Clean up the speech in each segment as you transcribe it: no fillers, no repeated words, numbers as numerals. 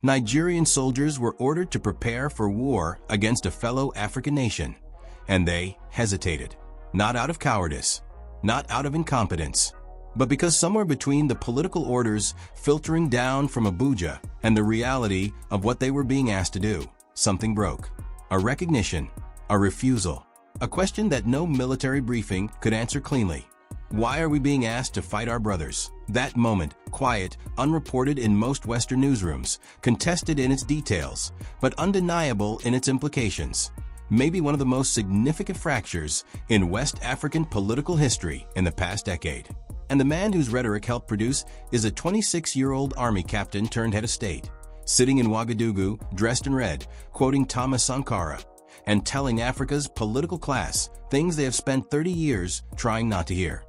Nigerian soldiers were ordered to prepare for war against a fellow African nation, and they hesitated. Not out of cowardice, not out of incompetence, but because somewhere between the political orders filtering down from Abuja and the reality of what they were being asked to do, something broke. A recognition, a refusal, a question that no military briefing could answer cleanly. Why are we being asked to fight our brothers? That moment, quiet, unreported in most Western newsrooms, contested in its details, but undeniable in its implications. Maybe one of the most significant fractures in West African political history in the past decade. And the man whose rhetoric helped produce is a 26-year-old army captain turned head of state, sitting in Ouagadougou, dressed in red, quoting Thomas Sankara, and telling Africa's political class things they have spent 30 years trying not to hear.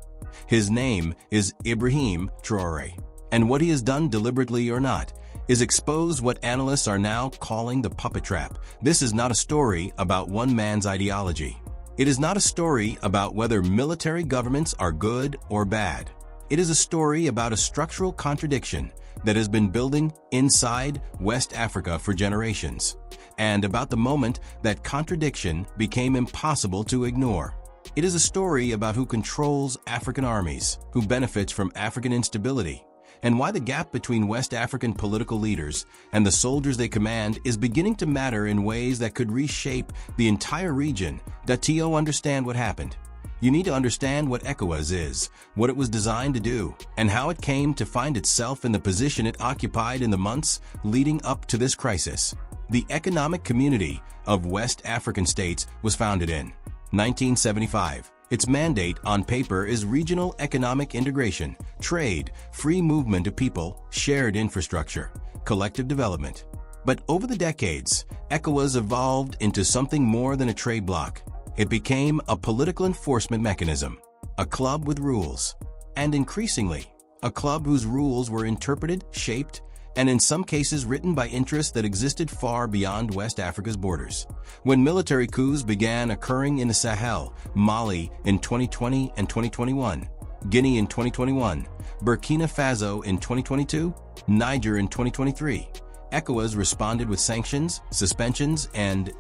His name is Ibrahim Traoré, and what he has done deliberately or not is expose what analysts are now calling the puppet trap. This is not a story about one man's ideology. It is not a story about whether military governments are good or bad. It is a story about a structural contradiction that has been building inside West Africa for generations, and about the moment that contradiction became impossible to ignore. It is a story about who controls African armies, who benefits from African instability, and why the gap between West African political leaders and the soldiers they command is beginning to matter in ways that could reshape the entire region. To understand what happened, you need to understand what ECOWAS is, what it was designed to do, and how it came to find itself in the position it occupied in the months leading up to this crisis. The Economic Community of West African States was founded in 1975. Its mandate on paper is regional economic integration, trade, free movement of people, shared infrastructure, collective development. But over the decades, ECOWAS evolved into something more than a trade bloc. It became a political enforcement mechanism, a club with rules, and increasingly, a club whose rules were interpreted, shaped, and in some cases written by interests that existed far beyond West Africa's borders. When military coups began occurring in the Sahel, Mali in 2020 and 2021, Guinea in 2021, Burkina Faso in 2022, Niger in 2023, ECOWAS responded with sanctions, suspensions, and,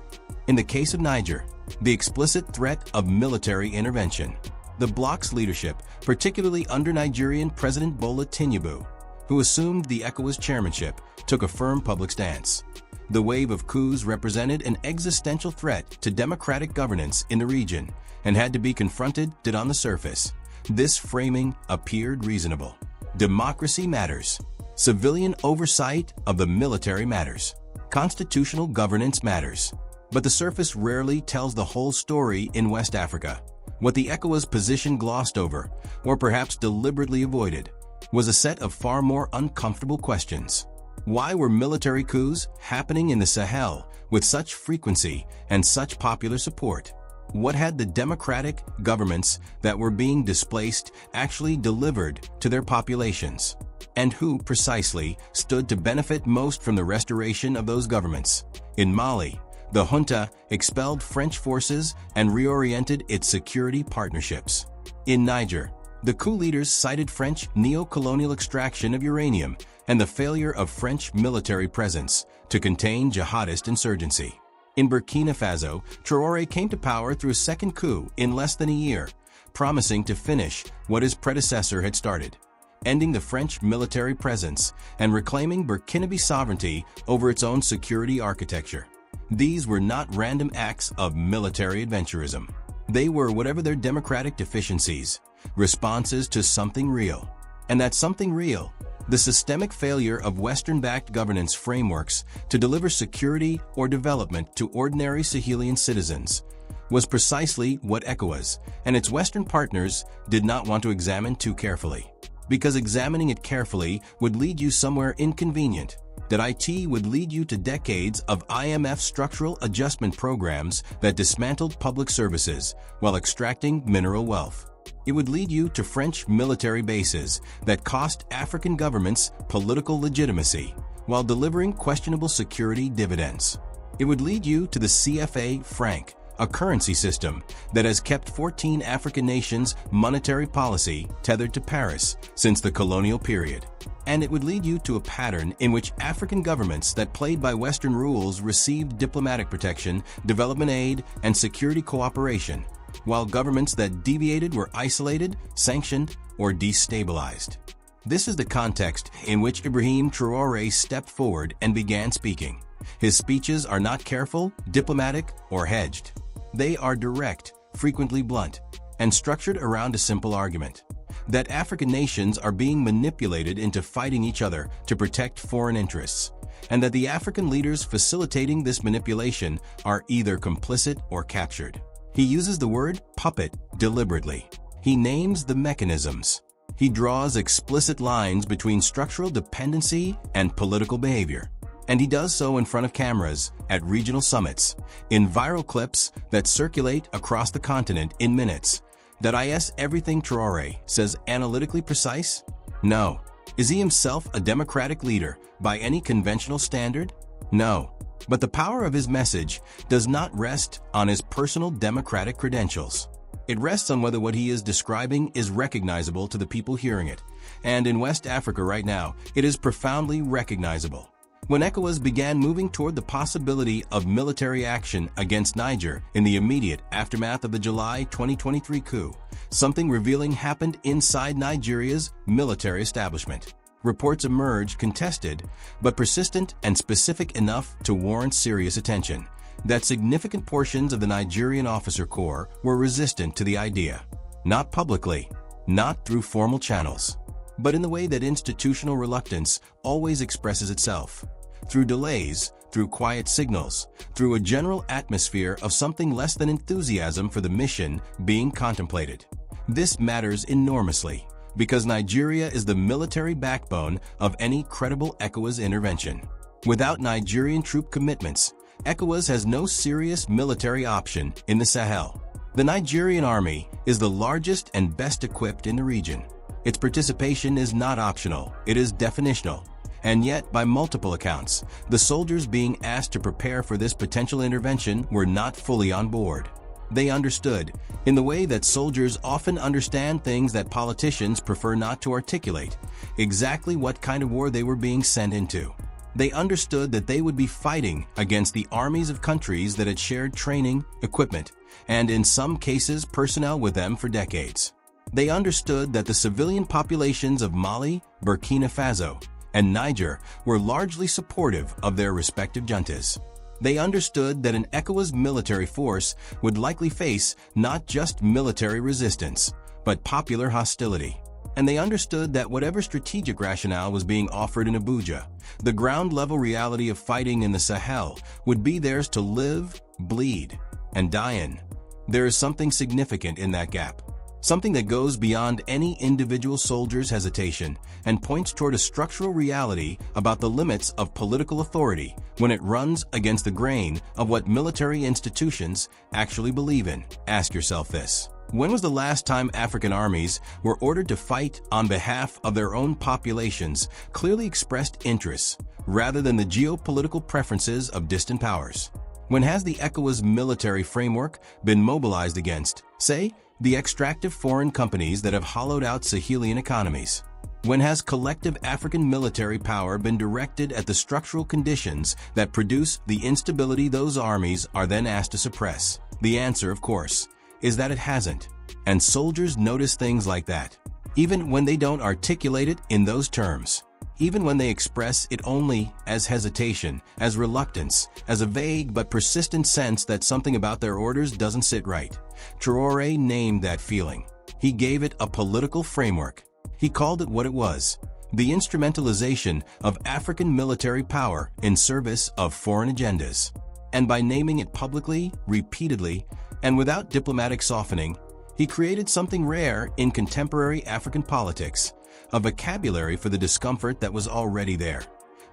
in the case of Niger, the explicit threat of military intervention. The bloc's leadership, particularly under Nigerian President Bola Tinubu, who assumed the ECOWAS chairmanship, took a firm public stance. The wave of coups represented an existential threat to democratic governance in the region and had to be confronted on the surface. This framing appeared reasonable. Democracy matters. Civilian oversight of the military matters. Constitutional governance matters. But the surface rarely tells the whole story in West Africa. What the ECOWAS position glossed over, or perhaps deliberately avoided, was a set of far more uncomfortable questions. Why were military coups happening in the Sahel with such frequency and such popular support? What had the democratic governments that were being displaced actually delivered to their populations? And who precisely stood to benefit most from the restoration of those governments? In Mali, the junta expelled French forces and reoriented its security partnerships. In Niger, the coup leaders cited French neo-colonial extraction of uranium and the failure of French military presence to contain jihadist insurgency. In Burkina Faso, Traore came to power through a second coup in less than a year, promising to finish what his predecessor had started, ending the French military presence and reclaiming Burkinabe sovereignty over its own security architecture. These were not random acts of military adventurism. They were, whatever their democratic deficiencies, responses to something real. And that something real, the systemic failure of Western-backed governance frameworks to deliver security or development to ordinary Sahelian citizens, was precisely what ECOWAS and its Western partners did not want to examine too carefully. Because examining it carefully would lead you somewhere inconvenient. That it would lead you to decades of IMF structural adjustment programs that dismantled public services while extracting mineral wealth. It would lead you to French military bases that cost African governments political legitimacy while delivering questionable security dividends. It would lead you to the CFA franc, a currency system that has kept 14 African nations' monetary policy tethered to Paris since the colonial period. And it would lead you to a pattern in which African governments that played by Western rules received diplomatic protection, development aid, and security cooperation, while governments that deviated were isolated, sanctioned, or destabilized. This is the context in which Ibrahim Traoré stepped forward and began speaking. His speeches are not careful, diplomatic, or hedged. They are direct, frequently blunt, and structured around a simple argument: that African nations are being manipulated into fighting each other to protect foreign interests, and that the African leaders facilitating this manipulation are either complicit or captured. He uses the word puppet deliberately. He names the mechanisms. He draws explicit lines between structural dependency and political behavior. And he does so in front of cameras, at regional summits, in viral clips that circulate across the continent in minutes. Is everything Traoré says analytically precise? No. Is he himself a democratic leader by any conventional standard? No. But the power of his message does not rest on his personal democratic credentials. It rests on whether what he is describing is recognizable to the people hearing it. And in West Africa right now, it is profoundly recognizable. When ECOWAS began moving toward the possibility of military action against Niger in the immediate aftermath of the July 2023 coup, something revealing happened inside Nigeria's military establishment. Reports emerged contested, but persistent and specific enough to warrant serious attention, that significant portions of the Nigerian officer corps were resistant to the idea. Not publicly, not through formal channels, but in the way that institutional reluctance always expresses itself: through delays, through quiet signals, through a general atmosphere of something less than enthusiasm for the mission being contemplated. This matters enormously, because Nigeria is the military backbone of any credible ECOWAS intervention. Without Nigerian troop commitments, ECOWAS has no serious military option in the Sahel. The Nigerian army is the largest and best equipped in the region. Its participation is not optional, it is definitional. And yet, by multiple accounts, the soldiers being asked to prepare for this potential intervention were not fully on board. They understood, in the way that soldiers often understand things that politicians prefer not to articulate, exactly what kind of war they were being sent into. They understood that they would be fighting against the armies of countries that had shared training, equipment, and in some cases personnel with them for decades. They understood that the civilian populations of Mali, Burkina Faso, and Niger were largely supportive of their respective juntas. They understood that an ECOWAS military force would likely face not just military resistance, but popular hostility. And they understood that whatever strategic rationale was being offered in Abuja, the ground-level reality of fighting in the Sahel would be theirs to live, bleed, and die in. There is something significant in that gap. Something that goes beyond any individual soldier's hesitation and points toward a structural reality about the limits of political authority when it runs against the grain of what military institutions actually believe in. Ask yourself this: when was the last time African armies were ordered to fight on behalf of their own populations' clearly expressed interests rather than the geopolitical preferences of distant powers? When has the ECOWAS military framework been mobilized against, say, the extractive foreign companies that have hollowed out Sahelian economies? When has collective African military power been directed at the structural conditions that produce the instability those armies are then asked to suppress? The answer, of course, is that it hasn't. And soldiers notice things like that, even when they don't articulate it in those terms. Even when they express it only as hesitation, as reluctance, as a vague but persistent sense that something about their orders doesn't sit right. Traore named that feeling. He gave it a political framework. He called it what it was: the instrumentalization of African military power in service of foreign agendas. And by naming it publicly, repeatedly, and without diplomatic softening, he created something rare in contemporary African politics: a vocabulary for the discomfort that was already there.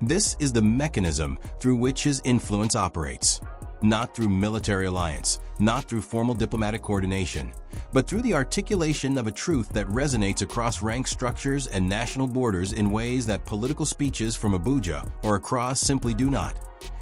This is the mechanism through which his influence operates. Not through military alliance, not through formal diplomatic coordination, but through the articulation of a truth that resonates across rank structures and national borders in ways that political speeches from Abuja or Accra simply do not.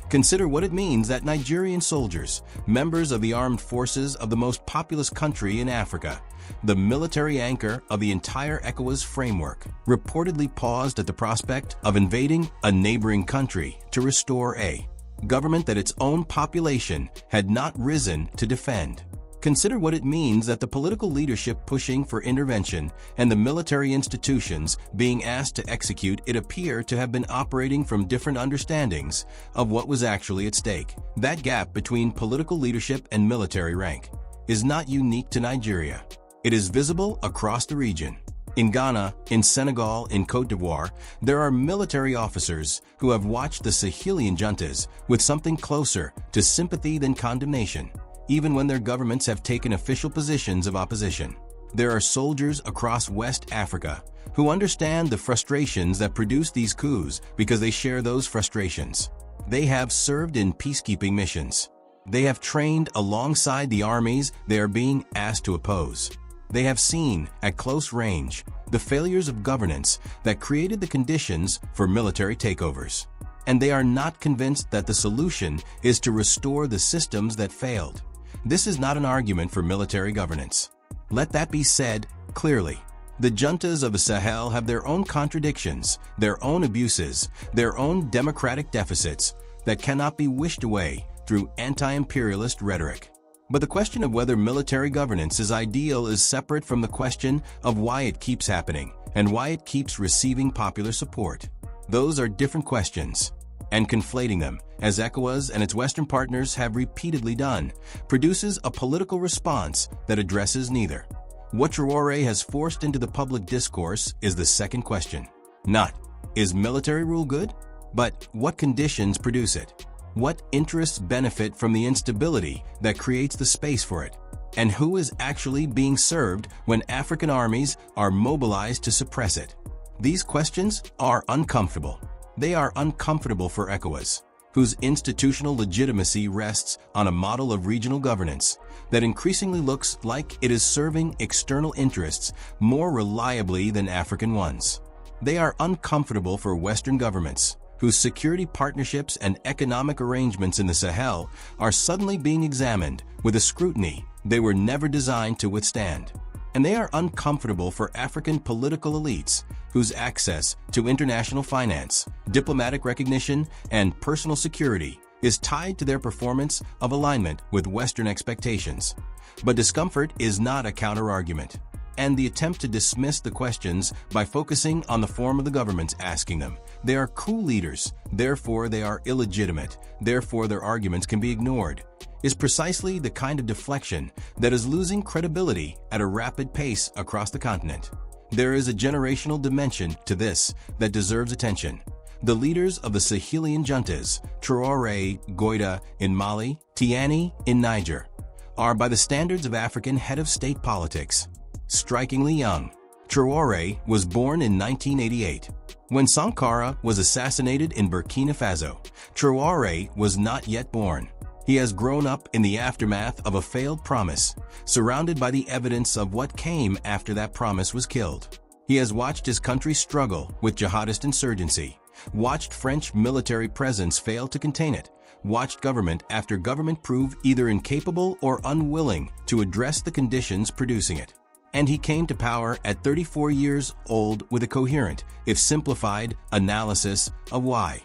Consider what it means that Nigerian soldiers, members of the armed forces of the most populous country in Africa, the military anchor of the entire ECOWAS framework, reportedly paused at the prospect of invading a neighboring country to restore a government that its own population had not risen to defend. Consider what it means that the political leadership pushing for intervention and the military institutions being asked to execute it appear to have been operating from different understandings of what was actually at stake. That gap between political leadership and military rank is not unique to Nigeria. It is visible across the region. In Ghana, in Senegal, in Côte d'Ivoire, there are military officers who have watched the Sahelian juntas with something closer to sympathy than condemnation, even when their governments have taken official positions of opposition. There are soldiers across West Africa who understand the frustrations that produce these coups because they share those frustrations. They have served in peacekeeping missions. They have trained alongside the armies they are being asked to oppose. They have seen, at close range, the failures of governance that created the conditions for military takeovers. And they are not convinced that the solution is to restore the systems that failed. This is not an argument for military governance. Let that be said clearly. The juntas of the Sahel have their own contradictions, their own abuses, their own democratic deficits that cannot be wished away through anti-imperialist rhetoric. But the question of whether military governance is ideal is separate from the question of why it keeps happening and why it keeps receiving popular support. Those are different questions. And conflating them, as ECOWAS and its Western partners have repeatedly done, produces a political response that addresses neither. What Traore has forced into the public discourse is the second question. Not, is military rule good? But what conditions produce it? What interests benefit from the instability that creates the space for it? And who is actually being served when African armies are mobilized to suppress it? These questions are uncomfortable. They are uncomfortable for ECOWAS, whose institutional legitimacy rests on a model of regional governance that increasingly looks like it is serving external interests more reliably than African ones. They are uncomfortable for Western governments, whose security partnerships and economic arrangements in the Sahel are suddenly being examined with a scrutiny they were never designed to withstand. And they are uncomfortable for African political elites whose access to international finance, diplomatic recognition, and personal security is tied to their performance of alignment with Western expectations. But discomfort is not a counter-argument, and the attempt to dismiss the questions by focusing on the form of the governments asking them. They are coup leaders, therefore they are illegitimate, therefore their arguments can be ignored, is precisely the kind of deflection that is losing credibility at a rapid pace across the continent. There is a generational dimension to this that deserves attention. The leaders of the Sahelian juntas, Traore, Goïta in Mali, Tiani in Niger, are by the standards of African head of state politics, strikingly young. Traore was born in 1988. When Sankara was assassinated in Burkina Faso, Traore was not yet born. He has grown up in the aftermath of a failed promise, surrounded by the evidence of what came after that promise was killed. He has watched his country struggle with jihadist insurgency, watched French military presence fail to contain it, watched government after government prove either incapable or unwilling to address the conditions producing it. And he came to power at 34 years old with a coherent, if simplified, analysis of why.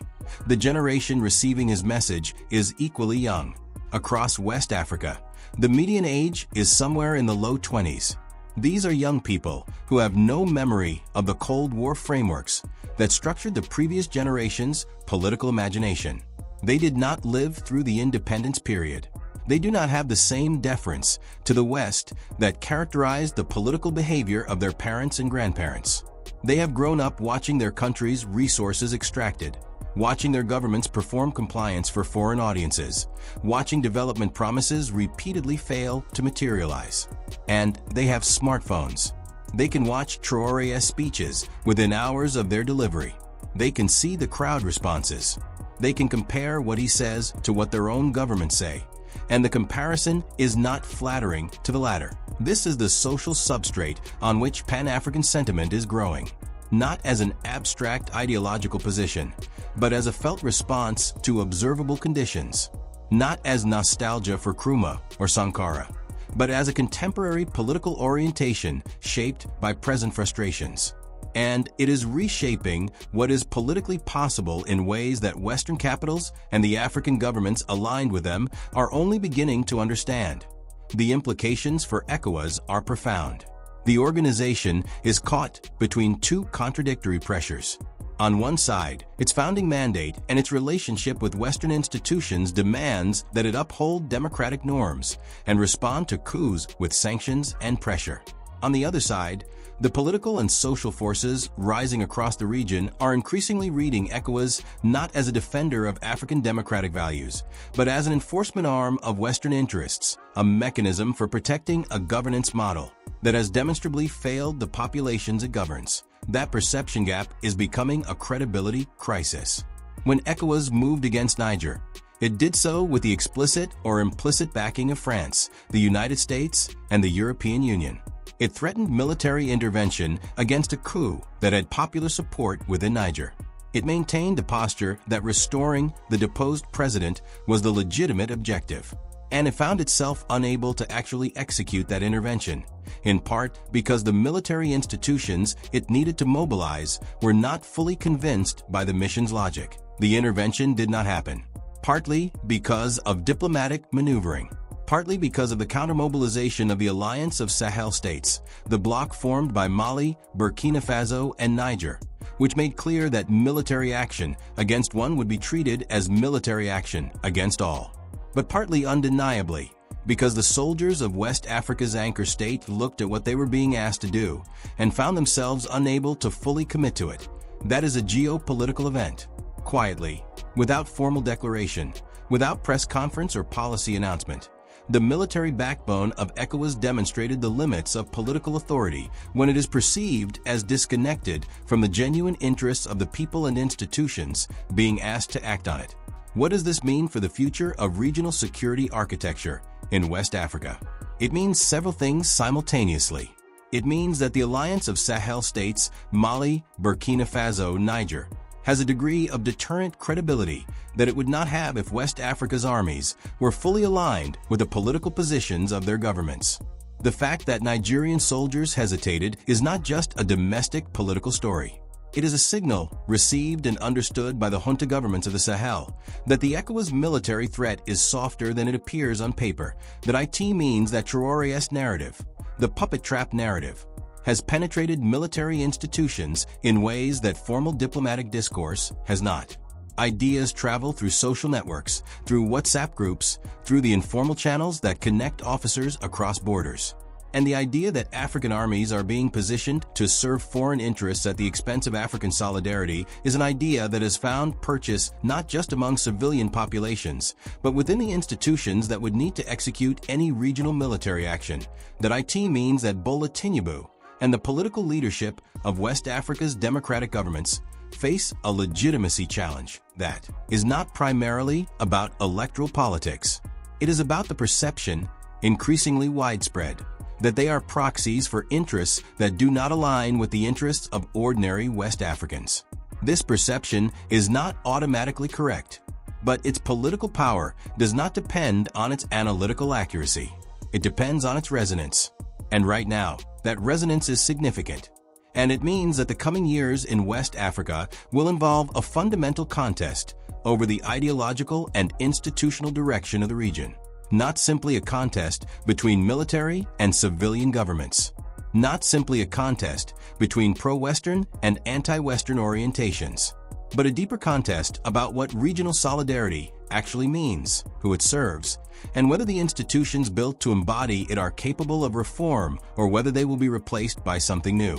The generation receiving his message is equally young. Across West Africa, the median age is somewhere in the low 20s. These are young people who have no memory of the Cold War frameworks that structured the previous generation's political imagination. They did not live through the independence period. They do not have the same deference to the West that characterized the political behavior of their parents and grandparents. They have grown up watching their country's resources extracted, watching their governments perform compliance for foreign audiences, watching development promises repeatedly fail to materialize. And they have smartphones. They can watch Traore's speeches within hours of their delivery. They can see the crowd responses. They can compare what he says to what their own governments say. And the comparison is not flattering to the latter. This is the social substrate on which Pan-African sentiment is growing. not as an abstract ideological position, but as a felt response to observable conditions, not as nostalgia for Nkrumah or Sankara, but as a contemporary political orientation shaped by present frustrations. And it is reshaping what is politically possible in ways that Western capitals and the African governments aligned with them are only beginning to understand. The implications for ECOWAS are profound. The organization is caught between two contradictory pressures. On one side, its founding mandate and its relationship with Western institutions demands that it uphold democratic norms and respond to coups with sanctions and pressure. On the other side, the political and social forces rising across the region are increasingly reading ECOWAS not as a defender of African democratic values, but as an enforcement arm of Western interests, a mechanism for protecting a governance model that has demonstrably failed the populations it governs. That perception gap is becoming a credibility crisis. When ECOWAS moved against Niger, it did so with the explicit or implicit backing of France, the United States, and the European Union. It threatened military intervention against a coup that had popular support within Niger. It maintained a posture that restoring the deposed president was the legitimate objective. And it found itself unable to actually execute that intervention, in part because the military institutions it needed to mobilize were not fully convinced by the mission's logic. The intervention did not happen, partly because of diplomatic maneuvering, partly because of the countermobilization of the Alliance of Sahel states, the bloc formed by Mali, Burkina Faso, and Niger, which made clear that military action against one would be treated as military action against all. But partly undeniably, because the soldiers of West Africa's anchor state looked at what they were being asked to do and found themselves unable to fully commit to it. That is a geopolitical event. Quietly, without formal declaration, without press conference or policy announcement, the military backbone of ECOWAS demonstrated the limits of political authority when it is perceived as disconnected from the genuine interests of the people and institutions being asked to act on it. What does this mean for the future of regional security architecture in West Africa? It means several things simultaneously. It means that the Alliance of Sahel states, Mali, Burkina Faso, Niger, has a degree of deterrent credibility that it would not have if West Africa's armies were fully aligned with the political positions of their governments. The fact that Nigerian soldiers hesitated is not just a domestic political story. It is a signal received and understood by the junta governments of the Sahel that the ECOWAS military threat is softer than it appears on paper, that it means that Traore's narrative, the puppet trap narrative, has penetrated military institutions in ways that formal diplomatic discourse has not. Ideas travel through social networks, through WhatsApp groups, through the informal channels that connect officers across borders. And the idea that African armies are being positioned to serve foreign interests at the expense of African solidarity is an idea that has found purchase not just among civilian populations, but within the institutions that would need to execute any regional military action. That it means that Bola Tinubu and the political leadership of West Africa's democratic governments face a legitimacy challenge that is not primarily about electoral politics. It is about the perception, increasingly widespread, that they are proxies for interests that do not align with the interests of ordinary West Africans. This perception is not automatically correct, but its political power does not depend on its analytical accuracy. It depends on its resonance. And right now, that resonance is significant. And it means that the coming years in West Africa will involve a fundamental contest over the ideological and institutional direction of the region. Not simply a contest between military and civilian governments. Not simply a contest between pro-Western and anti-Western orientations, but a deeper contest about what regional solidarity actually means, who it serves, and whether the institutions built to embody it are capable of reform or whether they will be replaced by something new.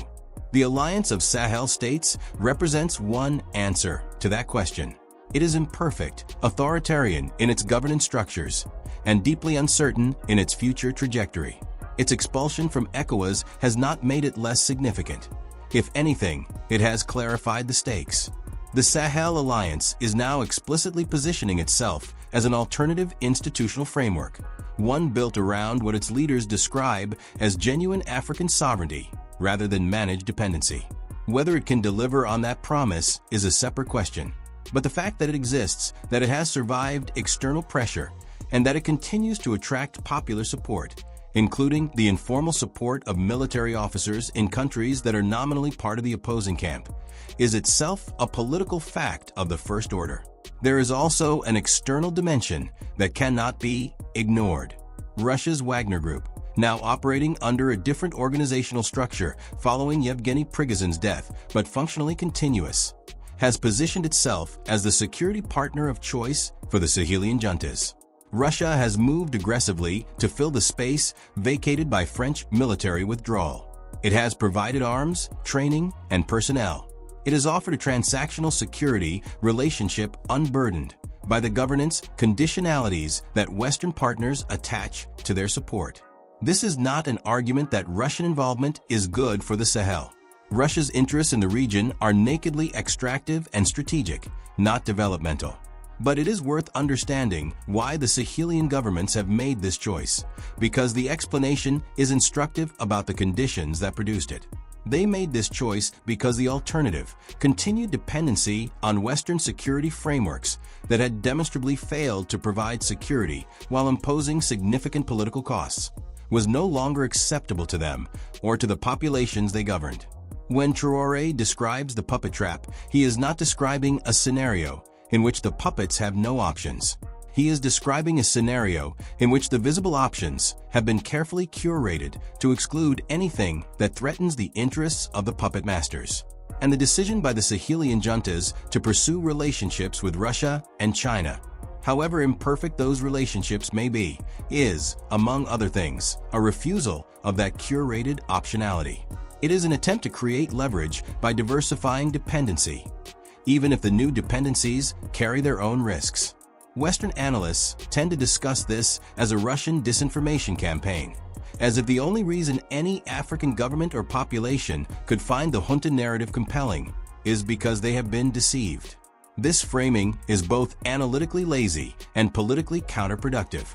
The Alliance of Sahel States represents one answer to that question. It is imperfect, authoritarian in its governance structures, and deeply uncertain in its future trajectory. Its expulsion from ECOWAS has not made it less significant. If anything, it has clarified the stakes. The Sahel Alliance is now explicitly positioning itself as an alternative institutional framework, one built around what its leaders describe as genuine African sovereignty rather than managed dependency. Whether it can deliver on that promise is a separate question. But the fact that it exists, that it has survived external pressure, and that it continues to attract popular support, including the informal support of military officers in countries that are nominally part of the opposing camp, is itself a political fact of the first order. There is also an external dimension that cannot be ignored. Russia's Wagner Group, now operating under a different organizational structure following Yevgeny Prigozhin's death, but functionally continuous, has positioned itself as the security partner of choice for the Sahelian juntas. Russia has moved aggressively to fill the space vacated by French military withdrawal. It has provided arms, training, and personnel. It has offered a transactional security relationship unburdened by the governance conditionalities that Western partners attach to their support. This is not an argument that Russian involvement is good for the Sahel. Russia's interests in the region are nakedly extractive and strategic, not developmental. But it is worth understanding why the Sahelian governments have made this choice, because the explanation is instructive about the conditions that produced it. They made this choice because the alternative, continued dependency on Western security frameworks that had demonstrably failed to provide security while imposing significant political costs, was no longer acceptable to them or to the populations they governed. When Traore describes the puppet trap, he is not describing a scenario in which the puppets have no options. He is describing a scenario in which the visible options have been carefully curated to exclude anything that threatens the interests of the puppet masters. And the decision by the Sahelian juntas to pursue relationships with Russia and China, however imperfect those relationships may be, is, among other things, a refusal of that curated optionality. It is an attempt to create leverage by diversifying dependency, even if the new dependencies carry their own risks. Western analysts tend to discuss this as a Russian disinformation campaign, as if the only reason any African government or population could find the junta narrative compelling is because they have been deceived. This framing is both analytically lazy and politically counterproductive.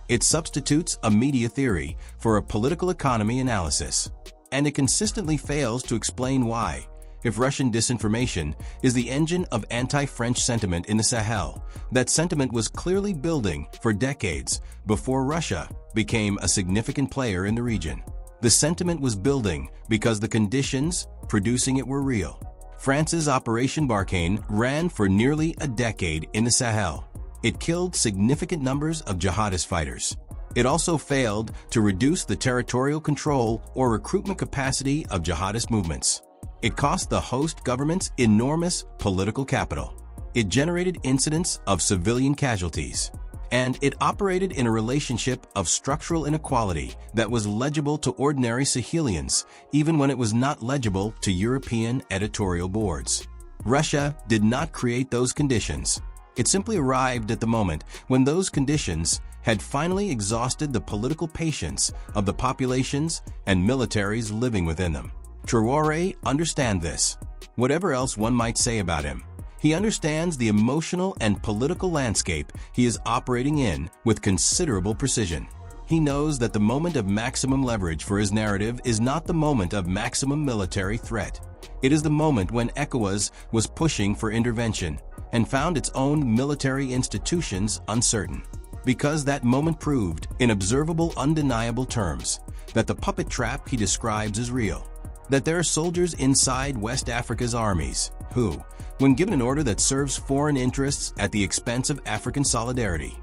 It substitutes a media theory for a political economy analysis, and it consistently fails to explain why, if Russian disinformation is the engine of anti-French sentiment in the Sahel, that sentiment was clearly building for decades before Russia became a significant player in the region. The sentiment was building because the conditions producing it were real. France's Operation Barkhane ran for nearly a decade in the Sahel. It killed significant numbers of jihadist fighters. It also failed to reduce the territorial control or recruitment capacity of jihadist movements. It cost the host governments enormous political capital. It generated incidents of civilian casualties. And it operated in a relationship of structural inequality that was legible to ordinary Sahelians, even when it was not legible to European editorial boards. Russia did not create those conditions. It simply arrived at the moment when those conditions had finally exhausted the political patience of the populations and militaries living within them. Traore understands this. Whatever else one might say about him, he understands the emotional and political landscape he is operating in with considerable precision. He knows that the moment of maximum leverage for his narrative is not the moment of maximum military threat. It is the moment when ECOWAS was pushing for intervention and found its own military institutions uncertain. Because that moment proved, in observable, undeniable terms, that the puppet trap he describes is real. That there are soldiers inside West Africa's armies who, when given an order that serves foreign interests at the expense of African solidarity,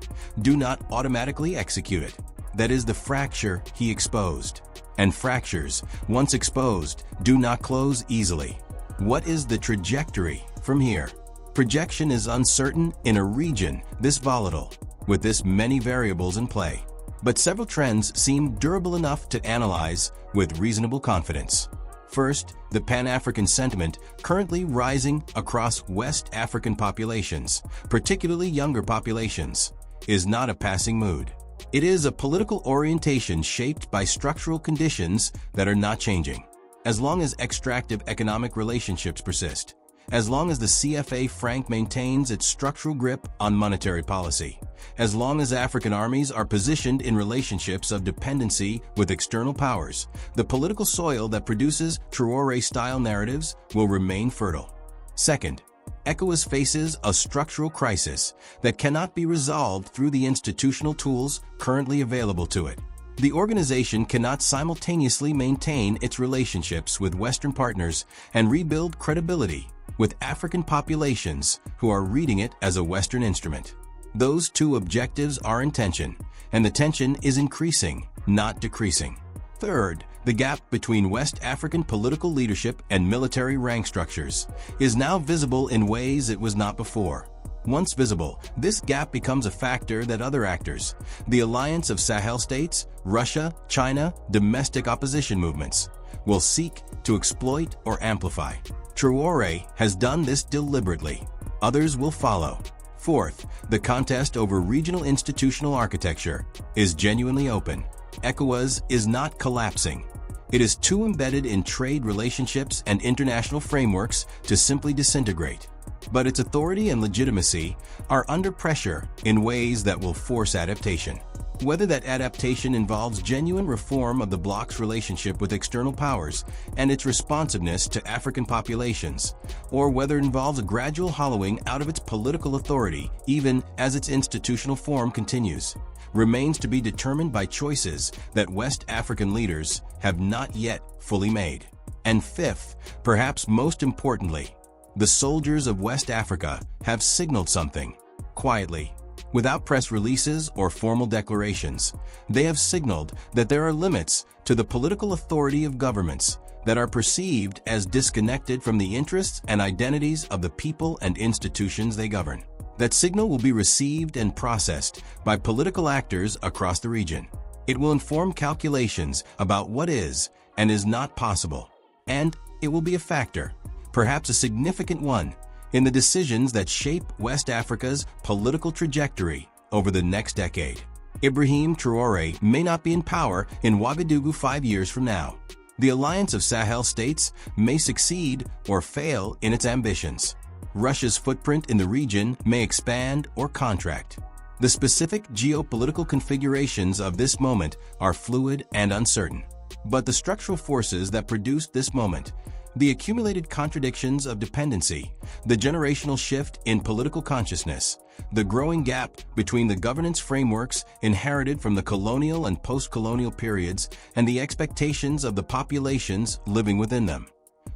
do not automatically execute it. That is the fracture he exposed. And fractures, once exposed, do not close easily. What is the trajectory from here? Projection is uncertain in a region this volatile, with this many variables in play. But several trends seem durable enough to analyze with reasonable confidence. First, the Pan-African sentiment currently rising across West African populations, particularly younger populations, is not a passing mood. It is a political orientation shaped by structural conditions that are not changing. As long as extractive economic relationships persist, as long as the CFA franc maintains its structural grip on monetary policy, as long as African armies are positioned in relationships of dependency with external powers, the political soil that produces Traore-style narratives will remain fertile. Second, ECOWAS faces a structural crisis that cannot be resolved through the institutional tools currently available to it. The organization cannot simultaneously maintain its relationships with Western partners and rebuild credibility with African populations who are reading it as a Western instrument. Those two objectives are in tension, and the tension is increasing, not decreasing. Third, the gap between West African political leadership and military rank structures is now visible in ways it was not before. Once visible, this gap becomes a factor that other actors, the alliance of Sahel states, Russia, China, domestic opposition movements, will seek to exploit or amplify. Traore has done this deliberately. Others will follow. Fourth, the contest over regional institutional architecture is genuinely open. ECOWAS is not collapsing. It is too embedded in trade relationships and international frameworks to simply disintegrate. But its authority and legitimacy are under pressure in ways that will force adaptation. Whether that adaptation involves genuine reform of the bloc's relationship with external powers and its responsiveness to African populations, or whether it involves a gradual hollowing out of its political authority even as its institutional form continues, remains to be determined by choices that West African leaders have not yet fully made. And fifth, perhaps most importantly, the soldiers of West Africa have signaled something, quietly, without press releases or formal declarations. They have signaled that there are limits to the political authority of governments that are perceived as disconnected from the interests and identities of the people and institutions they govern. That signal will be received and processed by political actors across the region. It will inform calculations about what is and is not possible, and it will be a factor, perhaps a significant one, in the decisions that shape West Africa's political trajectory over the next decade. Ibrahim Traoré may not be in power in Ouagadougou 5 years from now. The alliance of Sahel states may succeed or fail in its ambitions. Russia's footprint in the region may expand or contract. The specific geopolitical configurations of this moment are fluid and uncertain. But the structural forces that produced this moment, the accumulated contradictions of dependency, the generational shift in political consciousness, the growing gap between the governance frameworks inherited from the colonial and post-colonial periods and the expectations of the populations living within them.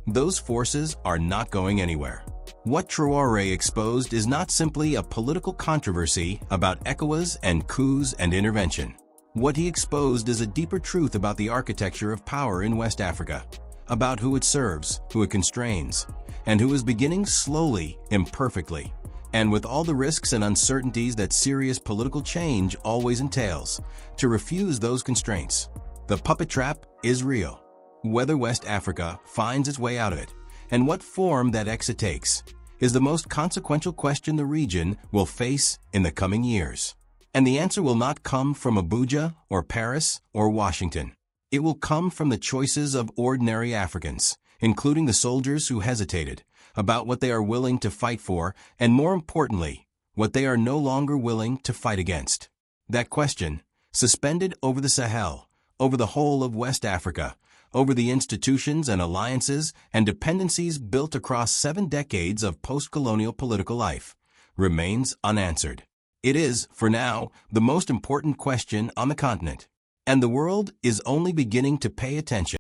Those forces are not going anywhere. What Traoré exposed is not simply a political controversy about ECOWAS and coups and intervention. What he exposed is a deeper truth about the architecture of power in West Africa, about who it serves, who it constrains, and who is beginning slowly, imperfectly, and with all the risks and uncertainties that serious political change always entails, to refuse those constraints. The puppet trap is real. Whether West Africa finds its way out of it, and what form that exit takes, is the most consequential question the region will face in the coming years. And the answer will not come from Abuja or Paris or Washington. It will come from the choices of ordinary Africans, including the soldiers who hesitated, about what they are willing to fight for, and more importantly, what they are no longer willing to fight against. That question, suspended over the Sahel, over the whole of West Africa, over the institutions and alliances and dependencies built across 7 decades of post-colonial political life, remains unanswered. It is, for now, the most important question on the continent. And the world is only beginning to pay attention.